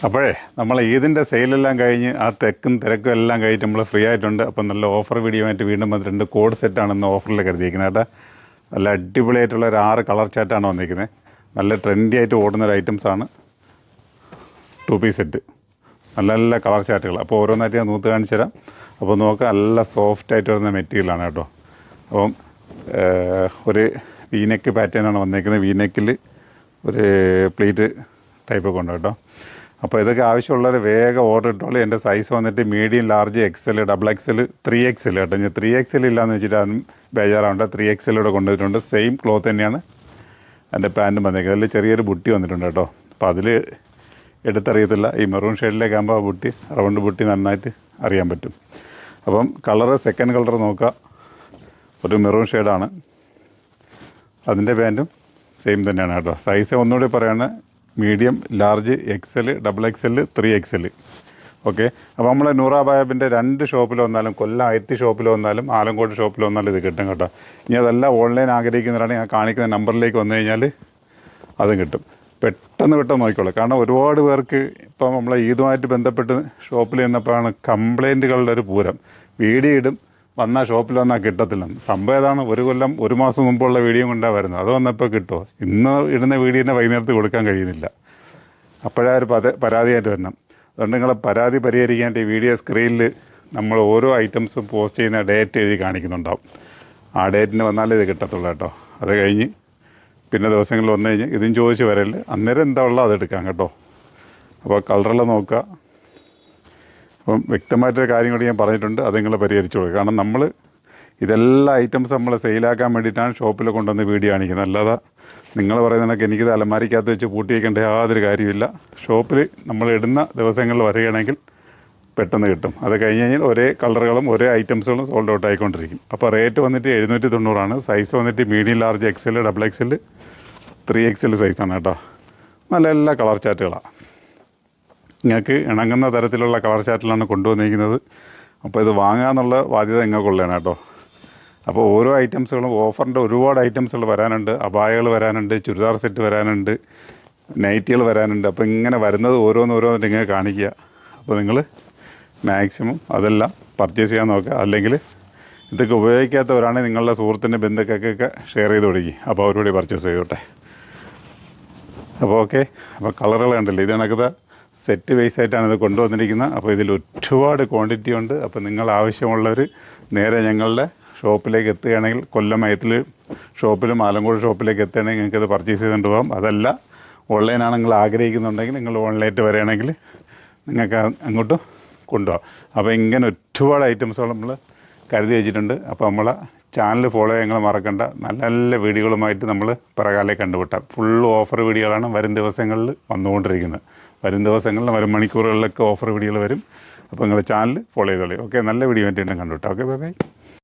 അപ്പോഴേ നമ്മൾ ഈദിൻ്റെ സെയിലെല്ലാം കഴിഞ്ഞ് ആ തിരക്കും എല്ലാം കഴിഞ്ഞിട്ട് നമ്മൾ ഫ്രീ ആയിട്ടുണ്ട്. അപ്പം നല്ല ഓഫർ വീഡിയോ ആയിട്ട് വീണ്ടും വന്നിട്ടുണ്ട്. കോഡ് സെറ്റാണ് ഇന്ന് ഓഫറിൽ കരുതിയിരിക്കുന്നത് കേട്ടോ. നല്ല അടിപൊളിയായിട്ടുള്ള ഒരു 6 കളർ ചാറ്റാണ് വന്നിരിക്കുന്നത്. നല്ല ട്രെൻഡി ആയിട്ട് ഓടുന്ന ഒരു ഐറ്റംസാണ് 2 പീസ് സെറ്റ്. നല്ല നല്ല കളർ ചാറ്റുകൾ. അപ്പോൾ ഓരോന്നായിട്ട് ഞാൻ നൂത്ത് കാണിച്ചു തരാം. അപ്പോൾ നോക്കുക, നല്ല സോഫ്റ്റായിട്ട് വരുന്ന മെറ്റീരിയലാണ് കേട്ടോ. അപ്പം ഒരു വീനെക്ക് പാറ്റേണാണ് വന്നിരിക്കുന്നത്. വീനെക്കിൽ ഒരു പ്ലീറ്റ് ടൈപ്പൊക്കെ ഉണ്ട് കേട്ടോ. അപ്പോൾ ഇതൊക്കെ ആവശ്യമുള്ളവർ വേഗം ഓർഡർ ഇട്ടോളൂ. എൻ്റെ സൈസ് വന്നിട്ട് medium, large, XL, double XL, 3XL കേട്ടോ. ഞാൻ 3XL ഇല്ലയെന്ന് വെച്ചിട്ട് അതും ബേജാറാവുണ്ട്. 3XL ഇവിടെ കൊണ്ടുവന്നിട്ടുണ്ട്. സെയിം ക്ലോത്ത് തന്നെയാണ് എൻ്റെ പാൻറ്റും വന്നേക്കുന്നത്. അതിൽ ചെറിയൊരു ബുട്ടി വന്നിട്ടുണ്ട് കേട്ടോ. അപ്പോൾ അതിൽ എടുത്തറിയത്തില്ല. ഈ മെറൂൺ ഷെയ്ഡിലേക്ക് ആകുമ്പോൾ ആ ബുട്ടി, റൗണ്ട് ബുട്ടി നന്നായിട്ട് അറിയാൻ പറ്റും. അപ്പം കളറ്, സെക്കൻഡ് കളർ നോക്കുക, ഒരു മെറൂൺ ഷെയ്ഡാണ്. അതിൻ്റെ പാൻറ്റും സെയിം തന്നെയാണ് കേട്ടോ. സൈസ് ഒന്നുകൂടി പറയുകയാണ്, medium, large, XL, double XL, 3XL. Okay. അപ്പോൾ നമ്മൾ നൂറാബായബിൻ്റെ 2 ഷോപ്പിൽ വന്നാലും, കൊല്ലം ഐത്തി ഷോപ്പിൽ വന്നാലും, ആലങ്കോട് ഷോപ്പിൽ വന്നാലും ഇത് കിട്ടും കേട്ടോ. ഇനി അതെല്ലാം ഓൺലൈൻ ആഗ്രഹിക്കുന്നവരാണ് ഞാൻ കാണിക്കുന്ന നമ്പറിലേക്ക് വന്നു കഴിഞ്ഞാൽ അതും കിട്ടും. പെട്ടെന്ന് നോക്കിക്കോളൂ. കാരണം ഒരുപാട് പേർക്ക് ഇപ്പം നമ്മളെ ഈദുമായിട്ട് ബന്ധപ്പെട്ട് ഷോപ്പിൽ ചെന്നപ്പോഴാണ് കംപ്ലയിൻറ്റുകളുടെ ഒരു പൂരം. വീഡിയോ ഇടും, വന്നാൽ ഷോപ്പിൽ വന്നാൽ കിട്ടത്തില്ല. സംഭവം ഏതാണ്, ഒരു മാസം മുമ്പുള്ള വീഡിയോ കൊണ്ടാണ് വരുന്നത്. അത് വന്നപ്പോൾ കിട്ടുമോ? ഇന്ന് ഇടുന്ന വീഡിയോനെ വൈകുന്നേരത്ത് കൊടുക്കാൻ കഴിയുന്നില്ല. അപ്പോഴാ ഒരു പരാതിയായിട്ട് വരണം. അതുകൊണ്ട് നിങ്ങളെ പരാതി പരിഹരിക്കാനായിട്ട് ഈ വീഡിയോ സ്ക്രീനിൽ നമ്മൾ ഓരോ ഐറ്റംസും പോസ്റ്റ് ചെയ്യുന്ന ഡേറ്റ് എഴുതി കാണിക്കുന്നുണ്ടാവും. ആ ഡേറ്റിന് വന്നാലേ ഇത് കിട്ടത്തുള്ളൂ കേട്ടോ. അത് കഴിഞ്ഞ് പിന്നെ ദിവസങ്ങളിൽ വന്നു കഴിഞ്ഞ് ഇതും ചോദിച്ച് വരല്, അന്നേരം എന്താ ഉള്ളത് അതെടുക്കാം കേട്ടോ. അപ്പോൾ കളറെല്ലാം നോക്കുക. അപ്പം വ്യക്തമായിട്ടൊരു കാര്യം കൂടി ഞാൻ പറഞ്ഞിട്ടുണ്ട്, അത് നിങ്ങൾ പരിഹരിച്ചോളൂ. കാരണം നമ്മൾ ഇതെല്ലാം ഐറ്റംസ് നമ്മൾ സെയിലാക്കാൻ വേണ്ടിയിട്ടാണ് ഷോപ്പിൽ കൊണ്ടുവന്ന് വീഡിയോ കാണിക്കുന്നത്. അല്ലാതെ നിങ്ങൾ പറയുന്നതൊക്കെ എനിക്കിത് അലമാരിക്കകത്ത് വെച്ച് പൂട്ടി വയ്ക്കേണ്ട യാതൊരു കാര്യമില്ല. ഷോപ്പിൽ നമ്മൾ ഇടുന്ന ദിവസങ്ങളിൽ വരികയാണെങ്കിൽ പെട്ടെന്ന് കിട്ടും. അത് കഴിഞ്ഞ് കഴിഞ്ഞാൽ ഒരേ കളറുകളും ഒരേ ഐറ്റംസുകളും സോൾഡ് ഔട്ട് ആയിക്കൊണ്ടിരിക്കും. അപ്പോൾ റേറ്റ് വന്നിട്ട് 790 സൈസ് വന്നിട്ട് medium, large, XL, double XL, 3XL സൈസാണ് കേട്ടോ. നല്ല എല്ലാ കളർ ചാറ്റുകളാണ്. നിങ്ങൾക്ക് ഇണങ്ങുന്ന തരത്തിലുള്ള കളർ ചാറ്റിലാണ് കൊണ്ടുവന്നിരിക്കുന്നത്. അപ്പോൾ ഇത് വാങ്ങാമെന്നുള്ള ബാധ്യത നിങ്ങൾക്കുള്ളതാണ് കേട്ടോ. അപ്പോൾ ഓരോ ഐറ്റംസുകളും ഓഫറിൻ്റെ ഒരുപാട് ഐറ്റംസുകൾ വരാനുണ്ട്. അബായകൾ വരാനുണ്ട്, ചുരിദാർ സെറ്റ് വരാനുണ്ട്, നൈറ്റികൾ വരാനുണ്ട്. അപ്പോൾ ഇങ്ങനെ വരുന്നത് ഓരോന്നോരോന്നിട്ട് ഇങ്ങനെ കാണിക്കുക. അപ്പോൾ നിങ്ങൾ മാക്സിമം അതെല്ലാം പർച്ചേസ് ചെയ്യാൻ നോക്കുക. അല്ലെങ്കിൽ ഇതൊക്കെ ഉപയോഗിക്കാത്തവരാണെങ്കിൽ നിങ്ങളുടെ സുഹൃത്തിൻ്റെ ബന്ധുക്കൾക്കൊക്കെ ഷെയർ ചെയ്ത് കൊടുക്കുക. അപ്പോൾ അവരോട് പർച്ചേസ് ചെയ്തോട്ടെ. അപ്പോൾ ഓക്കെ. അപ്പോൾ കളറുകൾ കണ്ടില്ലേ, ഇത് കണക്കത്തെ സെറ്റ് ബേസ് ആയിട്ടാണ് ഇത് കൊണ്ടുവന്നിരിക്കുന്നത്. അപ്പോൾ ഇതിൽ ഒരുപാട് ക്വാണ്ടിറ്റി ഉണ്ട്. അപ്പോൾ നിങ്ങൾ ആവശ്യമുള്ളവർ നേരെ ഞങ്ങളുടെ ഷോപ്പിലേക്ക് എത്തുകയാണെങ്കിൽ, കൊല്ലം ഐത്തിൽ ഷോപ്പിലും ആലങ്കോട് ഷോപ്പിലേക്ക് എത്തുകയാണെങ്കിൽ നിങ്ങൾക്കത് പർച്ചേസ് ചെയ്തുകൊണ്ട് പോകാം. അതല്ല ഓൺലൈനാണ് നിങ്ങൾ ആഗ്രഹിക്കുന്നുണ്ടെങ്കിൽ നിങ്ങൾ ഓൺലൈനായിട്ട് വരികയാണെങ്കിൽ നിങ്ങൾക്ക് അങ്ങോട്ട് കൊണ്ടുപോകാം. അപ്പോൾ ഇങ്ങനെ ഒരുപാട് ഐറ്റംസുകൾ നമ്മൾ കരുതി വെച്ചിട്ടുണ്ട്. അപ്പോൾ നമ്മളെ ചാനൽ ഫോളോ ചെയ്യാൻ നിങ്ങൾ മറക്കണ്ട. നല്ല നല്ല വീഡിയോകളുമായിട്ട് നമ്മൾ പിറകാലെ കണ്ടുപിട്ടാം. ഫുൾ ഓഫർ വീഡിയോകളാണ് വരും ദിവസങ്ങളിൽ വന്നുകൊണ്ടിരിക്കുന്നത്. വരും ദിവസങ്ങളിൽ, വരും മണിക്കൂറുകളിലൊക്കെ ഓഫർ വീഡിയോകൾ വരും. അപ്പോൾ നിങ്ങൾ ചാനൽ ഫോളോ ചെയ്തോളൂ. ഓക്കെ. നല്ല വീഡിയോ ആയിട്ട് കണ്ടുപിട്ടാം. Okay, bye bye.